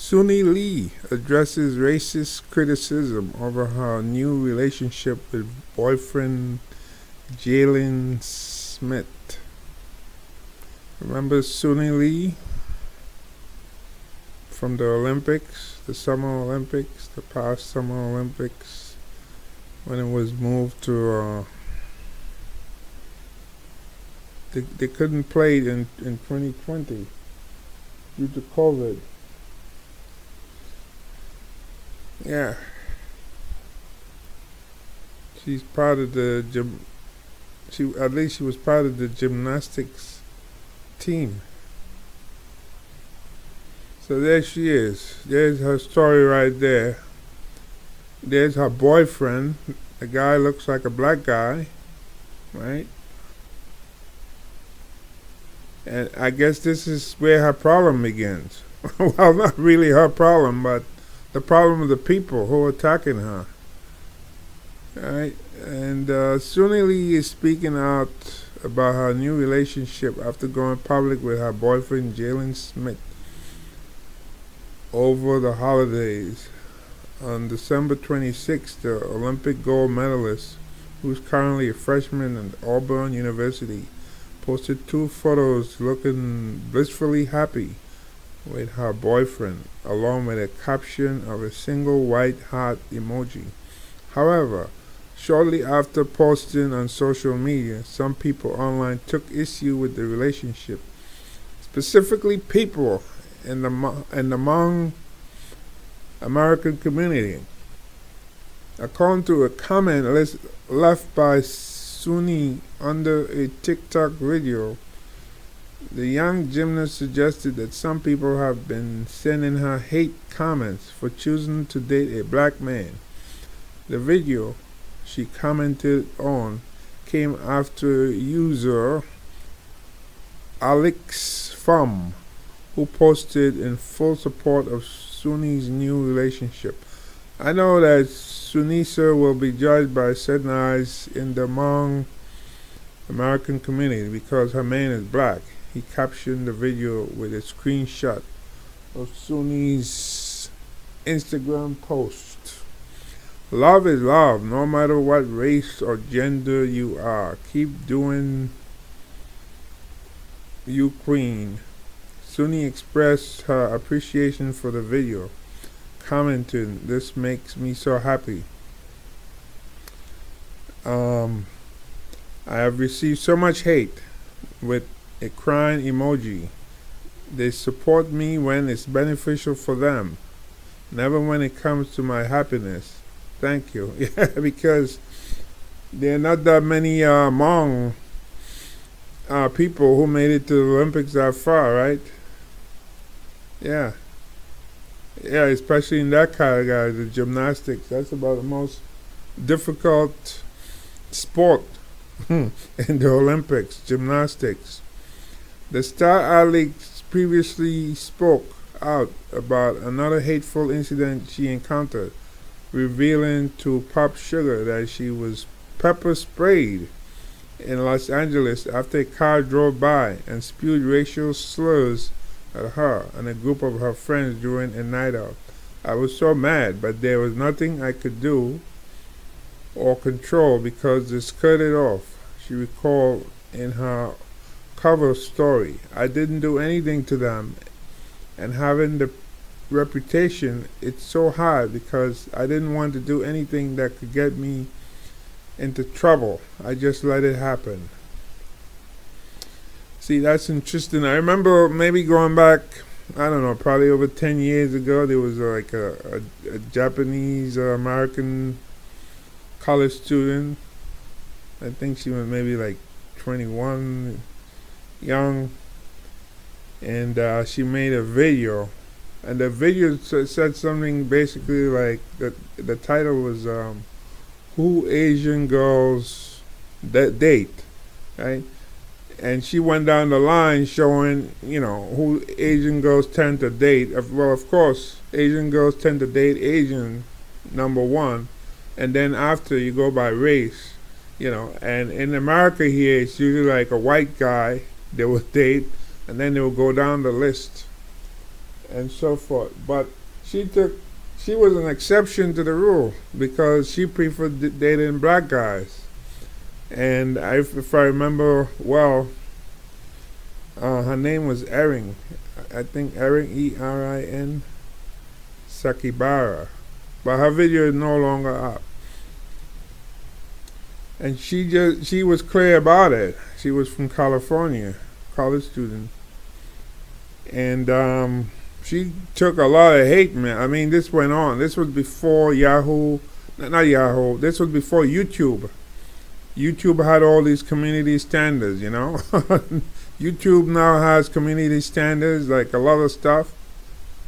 Sunni Lee addresses racist criticism over her new relationship with boyfriend Jalen Smith. Remember Sunni Lee from the Olympics, the Summer Olympics, the past Summer Olympics, when it was moved to, they couldn't play it in 2020 due to COVID. Yeah, she's part of the at least she was part of the gymnastics team. So there she is. There's her story right there. There's her boyfriend. The guy looks like a black guy, right? And I guess this is where her problem begins. Well, not really her problem, but the problem of the people who are attacking her. Right? And Sunni Lee is speaking out about her new relationship after going public with her boyfriend Jalen Smith over the holidays. On December 26th, the Olympic gold medalist, who's currently a freshman at Auburn University, posted 2 photos looking blissfully happy with her boyfriend, along with a caption of a single white heart emoji. However, shortly after posting on social media, some people online took issue with the relationship, specifically people in the Hmong American community. According to a comment left by Suni under a TikTok video, the young gymnast suggested that some people have been sending her hate comments for choosing to date a black man. The video she commented on came after user Alex Fum, who posted in full support of Suni's new relationship. I know that Sunisa will be judged by certain eyes in the Hmong American community because her man is black. He captioned the video with a screenshot of Suni's Instagram post. Love is love, no matter what race or gender you are. Keep doing you, queen. Suni expressed her appreciation for the video, commenting, "This makes me so happy. I have received so much hate," with a crying emoji. "They support me when it's beneficial for them, never when it comes to my happiness. Thank you." Yeah, because there are not that many Hmong people who made it to the Olympics that far, right? Yeah. Yeah, especially in that category, the gymnastics. That's about the most difficult sport in the Olympics, gymnastics. The star athlete previously spoke out about another hateful incident she encountered, revealing to Pop Sugar that she was pepper sprayed in Los Angeles after a car drove by and spewed racial slurs at her and a group of her friends during a night out. "I was so mad, but there was nothing I could do or control because they skirted off," she recalled in her cover story. "I didn't do anything to them, and having the reputation, it's so hard because I didn't want to do anything that could get me into trouble. I just let it happen." See, that's interesting. I remember maybe going back, I don't know, probably over 10 years ago, there was like a Japanese American college student. I think she was maybe like 21, young, and she made a video. And the video said something basically like, the title was "Who Asian Girls Date," right? And she went down the line showing, who Asian girls tend to date. Well, of course, Asian girls tend to date Asian, number one, and then after you go by race, And in America here, it's usually like a white guy they will date, and then they will go down the list. and so forth. But she took, she was an exception to the rule because she preferred dating black guys. And if I remember well, her name was Erin. I think Erin, Erin Sakibara. But her video is no longer up. And she was clear about it. She was from California, college student. And she took a lot of hate, man. I mean, this went on. This was before Yahoo, not Yahoo. This was before YouTube. YouTube had all these community standards, you know. YouTube now has community standards, like a lot of stuff.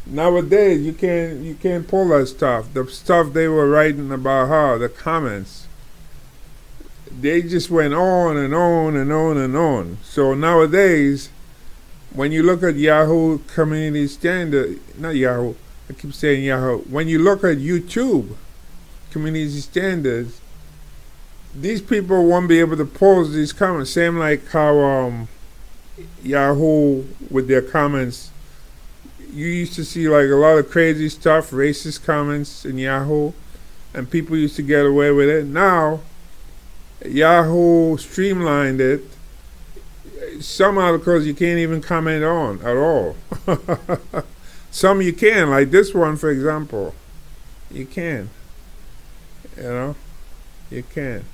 Nowadays, you can't pull that stuff. The stuff they were writing about her, the comments, they just went on and on and on and on. So nowadays, when you look at Yahoo community standard, not Yahoo, I keep saying Yahoo. When you look at YouTube community standards, these people won't be able to post these comments. Same like how Yahoo with their comments, you used to see like a lot of crazy stuff, racist comments in Yahoo, and people used to get away with it. Now Yahoo streamlined it. Some articles you can't even comment on at all. Some you can, like this one for example. You can. You know, you can.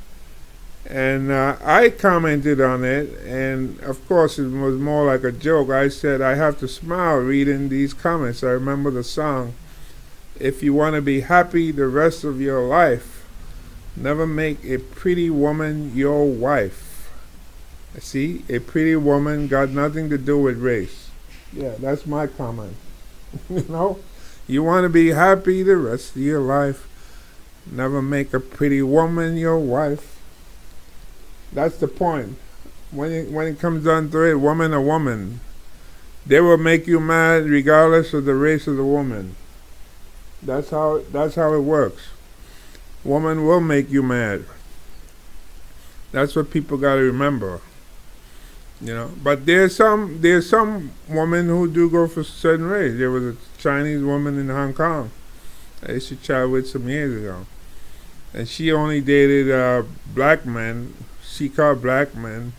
And I commented on it, and of course it was more like a joke. I said I have to smile reading these comments. I remember the song, "If you want to be happy the rest of your life, never make a pretty woman your wife." See, a pretty woman got nothing to do with race. Yeah, that's my comment. You know, you want to be happy the rest of your life, never make a pretty woman your wife. That's the point. When it comes down to it, woman or woman, they will make you mad regardless of the race of the woman. That's how it works. Woman will make you mad. That's what people got to remember. You know, but there's some women who do go for certain race. There was a Chinese woman in Hong Kong I used to chat with some years ago, and she only dated black men. She called black men,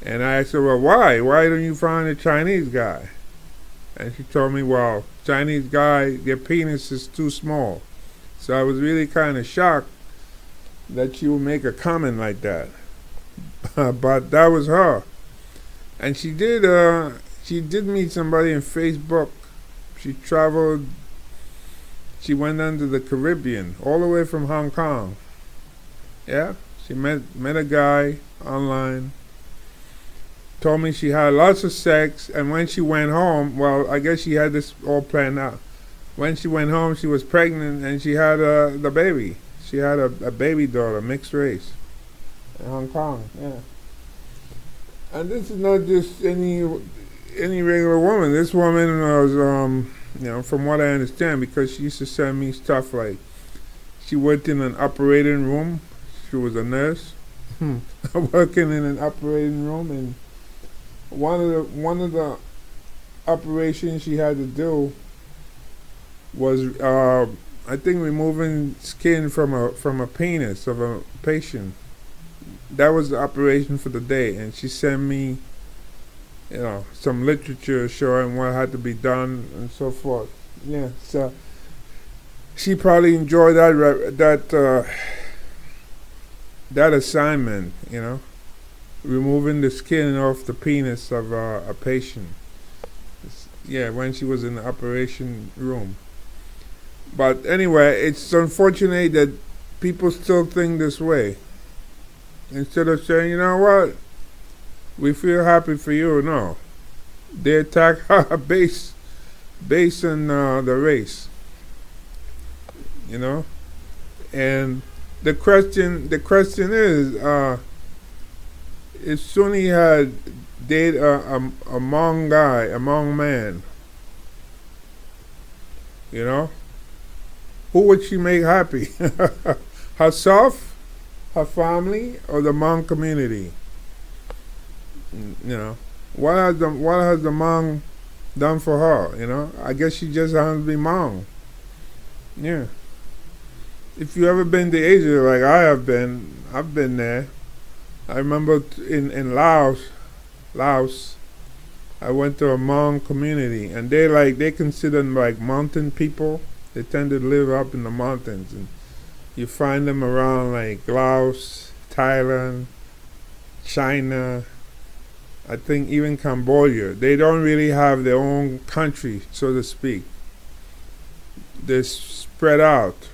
and I asked her, well, why? Why don't you find a Chinese guy? And she told me, well, Chinese guy, their penis is too small. So I was really kind of shocked that she would make a comment like that. But that was her. And she did meet somebody in Facebook. She traveled, she went into the Caribbean, all the way from Hong Kong. Yeah? She met a guy online, told me she had lots of sex, and when she went home, well, I guess she had this all planned out. When she went home, she was pregnant, and she had the baby. She had a baby daughter, mixed race, in Hong Kong, yeah. And this is not just any regular woman. This woman was, you know, from what I understand, because she used to send me stuff like, she worked in an operating room. She was a nurse, working in an operating room, and one of the operations she had to do was, I think, removing skin from a penis of a patient. That was the operation for the day, and she sent me, you know, some literature showing what had to be done and so forth. Yeah, so she probably enjoyed that assignment, you know, removing the skin off the penis of a patient. Yeah, when she was in the operation room. But anyway, it's unfortunate that people still think this way. Instead of saying, you know what, we feel happy for you, no. They attack her based on the race, you know. And the question is, if Suni had dated a Hmong guy, a Hmong man, you know, who would she make happy? Herself, her family, or the Hmong community? You know, what has the Hmong done for her, I guess she just happens to be Hmong. Yeah. If you ever been to Asia like I have been, I've been there. I remember in Laos, I went to a Hmong community, and they consider them like mountain people. They tend to live up in the mountains, and you find them around like Laos, Thailand, China, I think even Cambodia. They don't really have their own country, so to speak. They're spread out.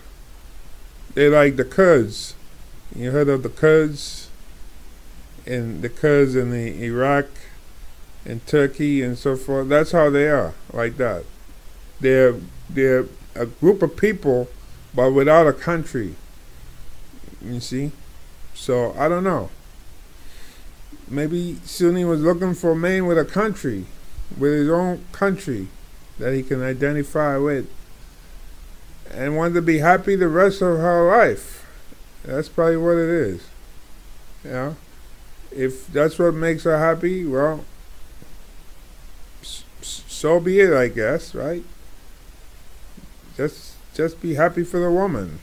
They like the Kurds. You heard of the Kurds? And the Kurds in the Iraq and Turkey and so forth. That's how they are, like that. They're a group of people, but without a country. You see? So I don't know. Maybe Suni was looking for a man with a country, with his own country that he can identify with, and wanted to be happy the rest of her life. That's probably what it is. If that's what makes her happy, well, so be it, I guess, right? Just be happy for the woman.